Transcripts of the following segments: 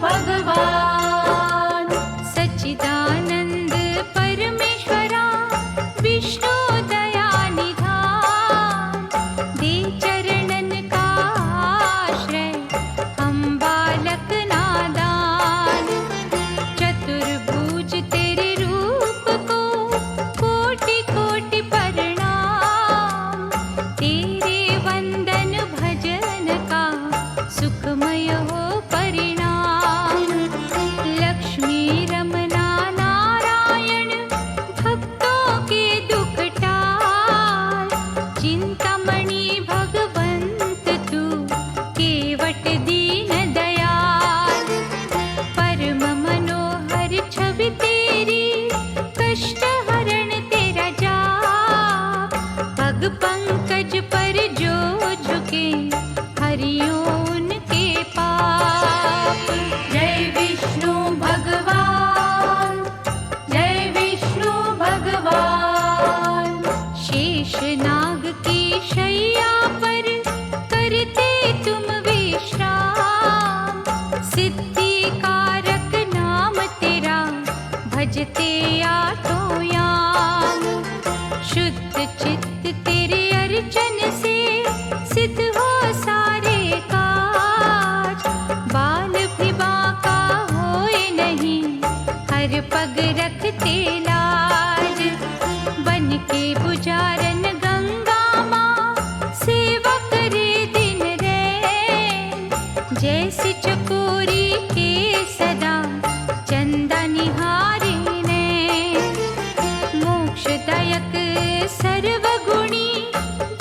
भगवान। सच्चिदानंद परमेश्वरा विष्णु दया निधान, दे चरणन का आश्रय हम बालक नादान। चतुर्भुज तेरे रूप को कोटि कोटि प्रणाम, तेरे वंदन भजन का सुखमय हो परिणाम। लक्ष्मी रमना नारायण भक्तों के दुख टाल, चिंतामणि भगवंत तू केवट दीन दयाल। परम मनोहर छवि तेरी कष्ट हरण तेरा जाप, पग पंकज पर जो झुके हरिओं उनके पाप। जय विष्णु भगवान, जय विष्णु भगवान। शेष नाग की शैया पर करते तुम विश्राम, सिद्धि कारक नाम तेरा भजते आठों याम। शुद्ध चित्त तेरे अर्चन से सिद्ध हो सारे काज, बाल भी बांका होए नहीं हर पग रखते लाज। बन के पुजारन गंगा माँ सेवा करे दिन रैन, जैसे चकोरी के सदा चंदा निहारे नैन। मोक्षदायक सर्वगुणी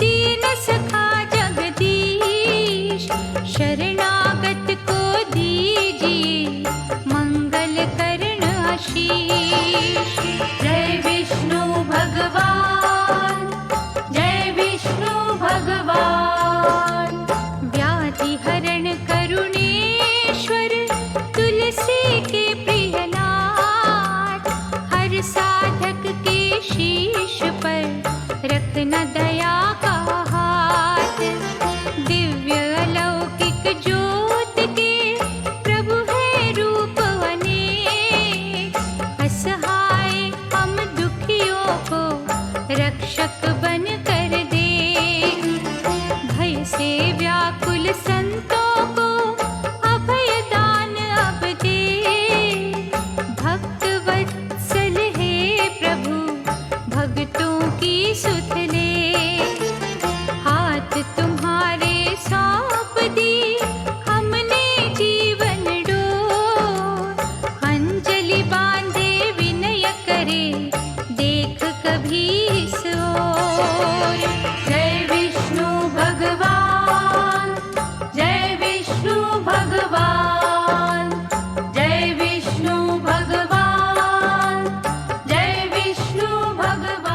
दीन सखा जगदीश, शरणागत को दीजिए मंगल करण आशीष। जय विष्णु भगवान, जय विष्णु भगवान। व्याधि हरण करुणेश्वर तुलसी के प्रियनाथ, हर साधक के शीश पर रखना दया का हाथ। दिव्य अलौकिक ज्योत के प्रभु है रूप अनेक, असहाय हम दुखियों को रक्षक बन कर दे। भय से व्याकुल संतों को अभय दान अब दे, भक्त वत्सल हे प्रभु भक्तों की सुध ले। हाथ तुम्हारे सौंप दी हमने जीवन डोर, अंजलि बांधे विनय करे देख कभी इस ओर। जय विष्णु भगवान, जय विष्णु भगवान। जय विष्णु भगवान, जय विष्णु भगवान।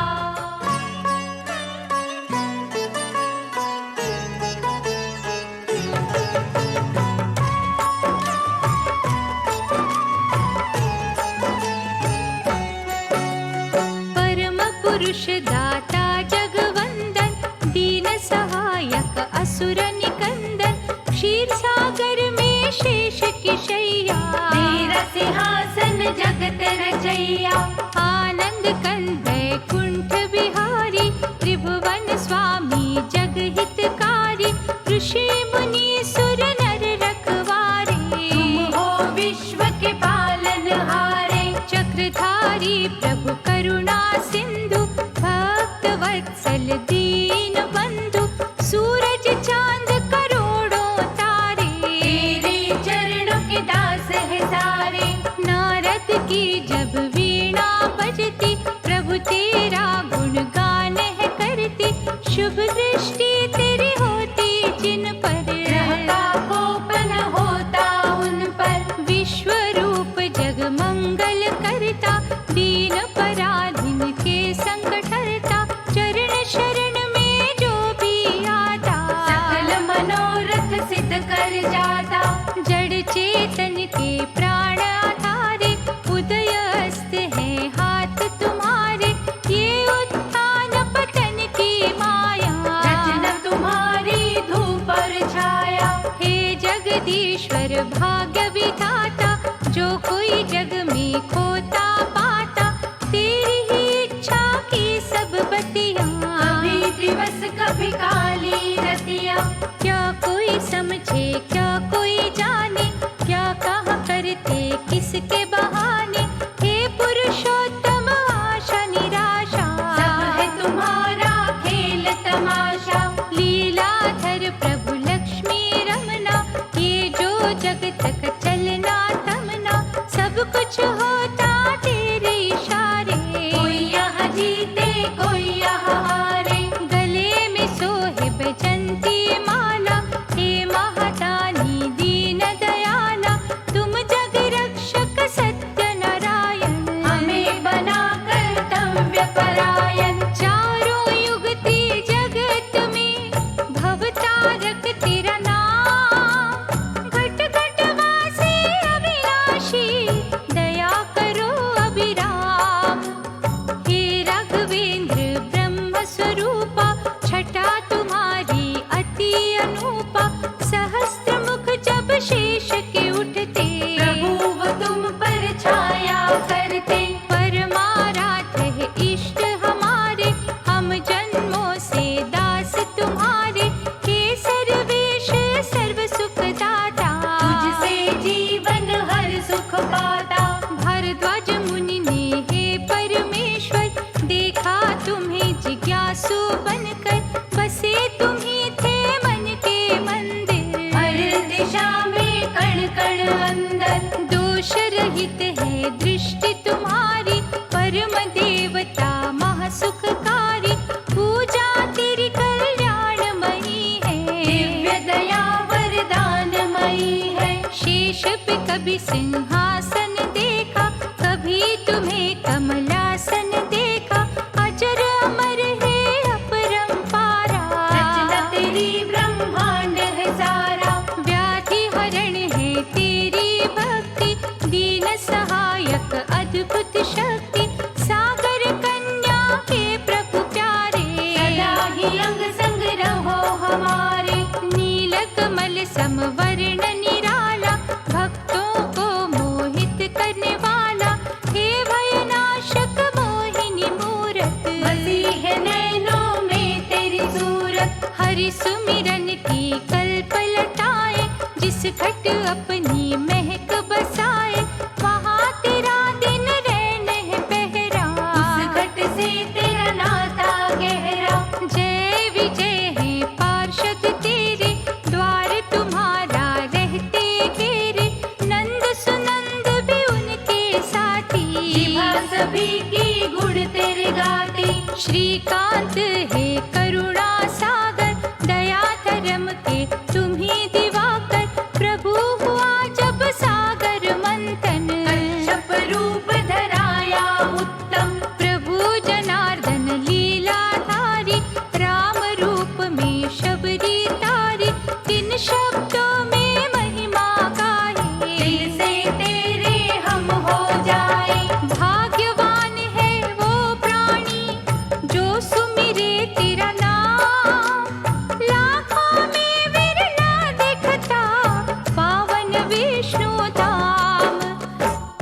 परम पुरुष दाता जगवंदन, दीन सहायक असुर निकंदन। क्षीर सागर में शेष की शैया, तेरा सिंहासन जगत रचैया। आनंद कंद कुंठ बिहारी, त्रिभुवन स्वामी जग हितकारी। ऋषि मुनि सुर नर रखवारे, तुम हो विश्व के पालनहारे। चक्रधारी प्रभु करुणा सिंधु, भक्त वत्सल दीन बंधु। सूरज चांद करोड़ों तारे, तेरे चरणों के दास है सारे। नारद की जब वीणा बजती, प्रभु तेरा गुणगान है करती। शुभ दृष्टि तेरी होती जिन पर, ग्रह का कोपन होता उन पर। विश्व रूप जग मंगल करता, दीन पराधीन के संकट हरता। चरण शरण में जो भी आता, सकल मनोरथ सिद्ध कर जाता। जड़ चेतन के प्राण आधारे, उदय अस्त है हाथ तुम्हारे। कोई जग में खोता पाता, तेरी ही इच्छा की सब बतियाँ। कभी दिवस कभी काली रतिया, क्या कोई समझे क्या कोई जाने, क्या कहा करते किसके बहाने। हे पुरुषोत्तम आशा निराशा, सब है तुम्हारा खेल तमाशा। लीलाधर प्रभु लक्ष्मी रमना, ये जो जग तक चलना तमना, सब कुछ होता तेरे इशारे। कोई यहाँ जीते कोई यहाँ हारे, गले में सोहे बैजंती माला, हे महादानी दीन दयाला, तुम जग रक्षक सत्य नारायण। हमें बना कर्तव्य परायण। चारों युगती जगत में भवतारक तेरा नाम, घट घट वासी अविनाशी, दया करो अभिराम। हे राघवेंद्र ब्रह्म स्वरूपा, छटा तुम्हारी अति अनूपा, सहस्त्र मुख जब शेष के उठते, प्रभु वो तुम पर छाया करते। परमाराध है इष्ट हमारे, हम जन्मों से दास तुम्हारे। हे सर्वेश सर्व सुख दाता, तुझसे जीवन हर सुख पाता। भारद्वाज मुनि ने हे परमेश्वर, देखा तुम्हें जिज्ञासु बनकर, बसे तुम ही थे मन के मंदिर। हर दिशा में कण कण अंदर, दोष रहित है दृष्टि तुम्हारी, परम देवता महासुखकारी, पूजा तेरी कल्याणमयी है। दिव्य दया वरदानमयी है। शेष पे कभी सिंहासन देखा, कभी तुम्हें कमलासन देखा, अजर अमर है अपरंपारा। रचना तेरी ब्रह्मांड है सारा, व्याधि हरण है तेरी भक्ति, दीन सहायक अद्भुत शक्ति, सागर कन्या के प्रभु प्यारे। सदा ही अंग संग रहो हमारे। नील कमल समवर्ण निराला, भक्तों को मोहित करने वाला, हे भयनाशक मोहिनी मूरत, बसी है नैनों में तेरी सूरत। हरि सुमिरन की कल्प लताएं, जिस घट अपनी महक बसाए, वहाँ तेरा दिन रैन है पहरा। उस घट से तेरा नाता गहरा, जय विजय है पार्षद तेरे, द्वार तुम्हारा रहते घेरे, नंद सुनंद भी उनके साथी, जिभा सभी की गुण तेरे गाती। श्रीकांत है करुणा सागर, दया धर्म के तुम ही दिवाकर, प्रभु हुआ जब सागर मंथन, कच्छप रूप धराया उत्तम। प्रभु जनार्दन लीलाधारी, राम रूप में शबरी तारी, किन शब्दों में महिमा गाए, दिल से तेरे हम हो जाए। भाग्यवान है वो प्राणी जो सुमिरे तेरा नाम, लाखों में विरला दिखता पावन विष्णु धाम।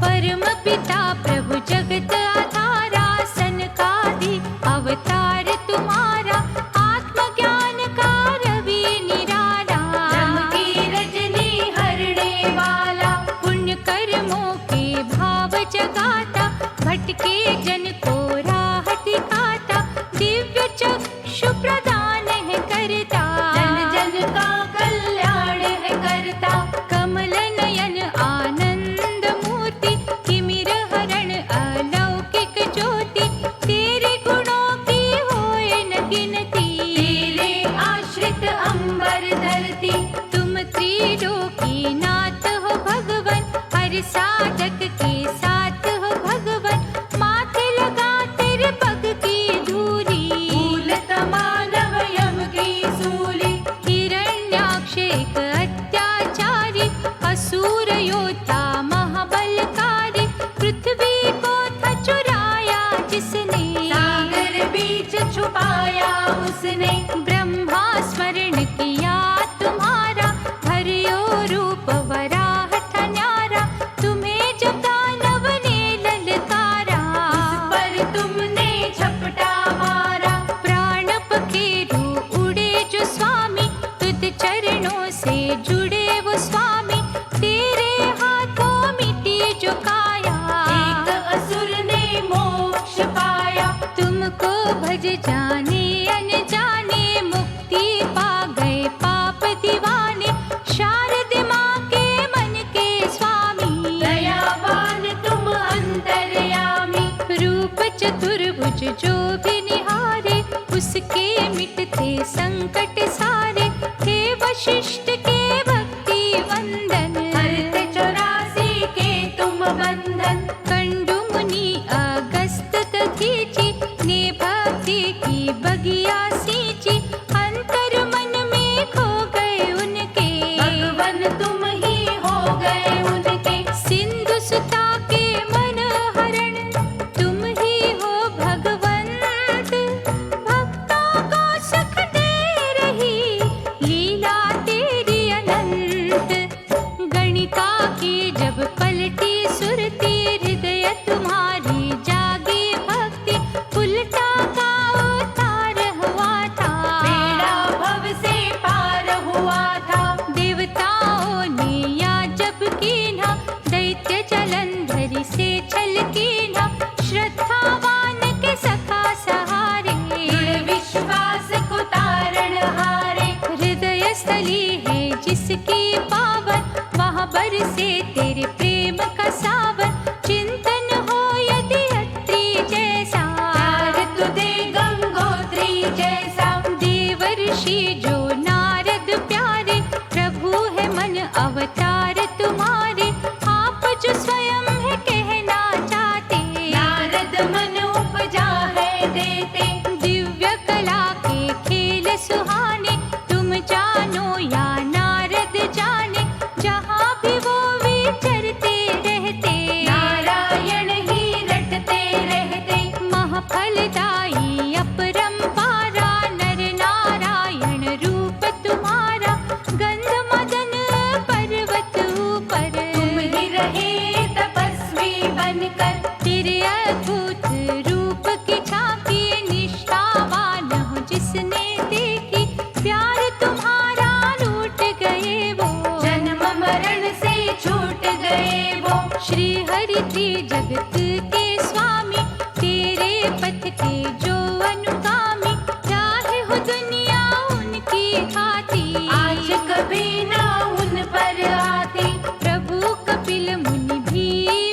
परम पिता प्रभु जगत आधारा, सनकादि अवतार तुम्हारा, आत्मज्ञान का रवि निराला, ब्रह्म की रजनी हरणे वाला। पुण्य कर्मों के भाव जगाता, भटके जन को राह दिखाता, दिव्य चक्षु प्रदान है करता, जन जन का कल्याण है करता। कमल नयन आनंद मूर्ति, किमिर हरण अलौकिक ज्योति, तेरे गुणों की होए न गिनती, तेरे आश्रित अंबर धरती। तुम त्रिलोकी नाथ हो भगवन, हर साधक के साथ हो भगवन, माथे लगा तेरे पग की धूली, फूल तमालव यम की सूली। हिरण्याक्ष एक अत्याचारी, असुर योद्धा महाबलकारी, पृथ्वी को था चुराया जिसने, सागर बीच छुपाया उसने। ब्रह्मा स्मरण किया तुम्हारा, हरियो रूप वराह था न्यारा, तुम्हें जो भज जाने अनजाने मुक्ति पा गए पाप दीवाने। शारद माँ के मन के स्वामी, दयावान तुम अंतर्यामी। रूप चतुर्भुज जो भी निहारे, उसके मिटते संकट सारे। हे वशिष्ठ के भक्ति वंदन, हरते 84 के तुम बंधन। कंडु मुनि अगस्त दधीचि, ने भक्ति की बगिया सींची। अंतर मन में खो गए उनके, भगवन तुम ही हो गए उनके। सिंधु सुता के मन हरण, तुम ही हो भगवंत। भक्तों को सुख दे रही लीला तेरी अनंत। गणिका की जब पलटी सुरती, हृदय तुम्हारी जागी भक्ति। उल्टा का उतार हुआ था, बेड़ा भव से पार हुआ था। देवताओं ने या जब कीन्हा, दैत्य जलंधरी से छल कीन्हा। श्रद्धावान के सखा सहारे, दृढ़ विश्वास को तारण हारे। हृदय स्थली है जिसकी पावन, वहाँ बरसे तेरे प्रेम का सावन। चिंतन हो यदि अत्रि जैसा, प्यार तुझे गंगोत्री जैसा। देवर्षि जो नारद प्यारे, प्रभु है मन अवतार तुम्हारे। आप जो स्वयं है कहना चाहते, नारद मन उपजा है देते। दिव्य कला के खेल सुहाने। तुम जानो या नारद जाने, जहाँ भी वो विचरते रहते। नारायण ही रटते रहते। महफलदायी अपरंपारा, नर नारायण रूप तुम्हारा। गंध मदन पर्वत ऊपर, तुम ही रहे तपस्वी बनकर। तेरे अद्भुत रूप की झांकी, निष्ठावान हो जिसने देखी। प्यार तुम्हारा लूट गए वो, जन्म मरण से छूट गए वो। श्री हरि थे जगत के स्वामी, तेरे पथ के जो अनुगामी। चाहे हो दुनिया उनकी खाती, आज कभी ना उन पर आती। प्रभु कपिल मुनि भी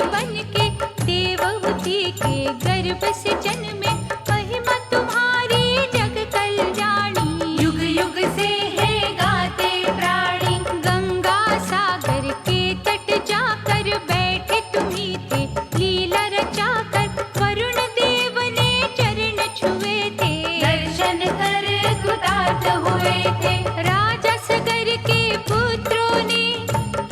बनके, देवहूति के गर्भ से जन्मे। महिमा तुम्हारी जग कल्याणी, युग युग से है गाते प्राणी। गंगा सागर के तट जाकर बैठे तुम्ही थे लीला रचाकर। वरुण देव ने चरण छुए थे, दर्शन कर कृतार्थ हुए थे। राजा सगर के पुत्रों ने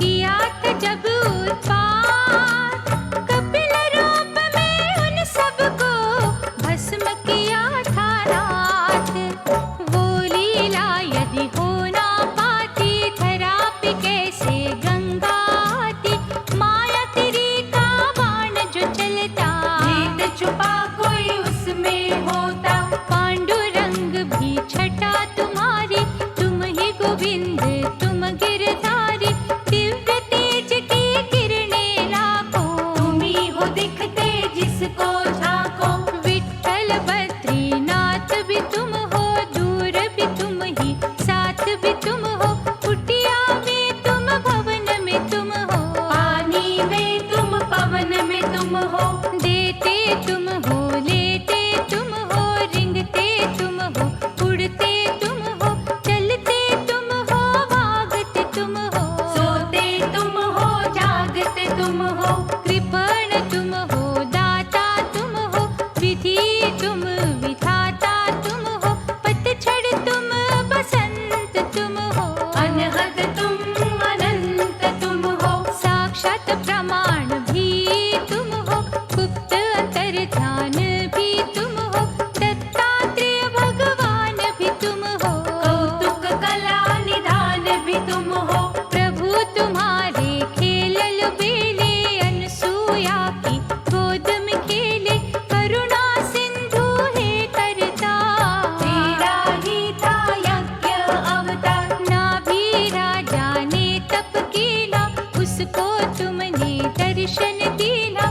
किया था जब उत्पात। कपिल रूप में उन सबको भस्म किया था रात। वो लीला यदि हो ना पाती, धरा पे कैसे गंगा आती। माया तेरी का बाण जो चलता, भेद छुपा कोई उसमें होता। पांडुरंग भी छटा तुम्हारी। तुम ही गोविंद तुम गिरधारी, दिव्य तेज की किरणें लाखों। तुम ही हो दिखते जिसको झांको। विठ्ठल बद्रीनाथ भी तुम हो, दूर भी तुम ही, साथ भी तुम हो। कुटिया में तुम, भवन में तुम हो। पानी में तुम, पवन में तुम हो। देते तुम हो, लेते तुम हो, रिंगते तुम हो, उड़ते तुम हो, चलते तुम हो, भागते तुम हो। सोते तुम हो, जागते तुम हो। कृपण तुम हो, दाता तुम हो, विधि तुम विधाता तुम हो। पतझड़ तुम, बसंत तुम हो, अनहद तुम, अनंत तुम हो। साक्षात प्रमाण भी तुम हो, गुप्त अंतर ध्यान भी तुम हो। दत्तात्रेय भगवान भी तुम हो, कौतुक कला निधान भी तुम हो। प्रभु तुम्हारे खेलल बेले, अनसुया की गोद में खेले। करुणा सिंधु है करता, तेरा ही था यज्ञ अवतार। नाभि राजा ने तप कीना, उसको तुमने दर्शन दीना।